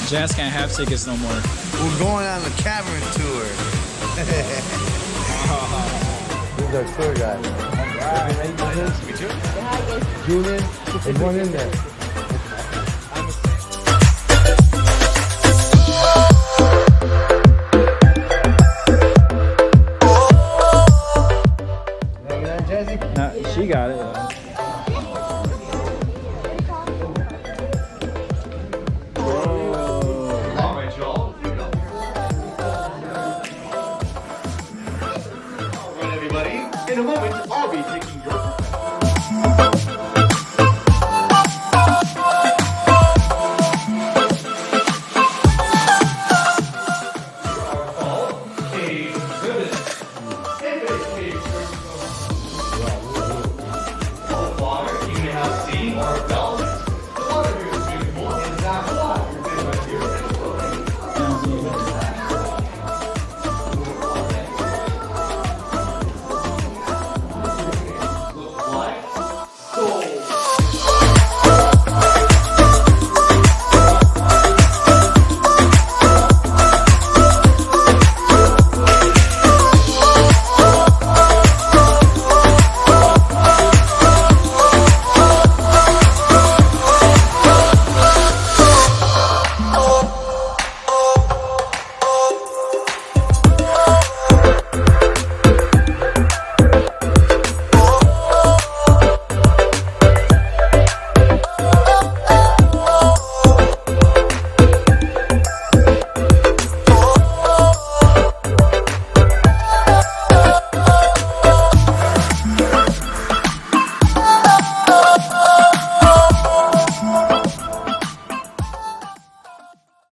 Jazz can't have tickets no more. We're going on the Caverns tour. He's our tour guide. Julian, there's one in there. Nah, she got it. In a moment, I'll be taking your water, you may have seen or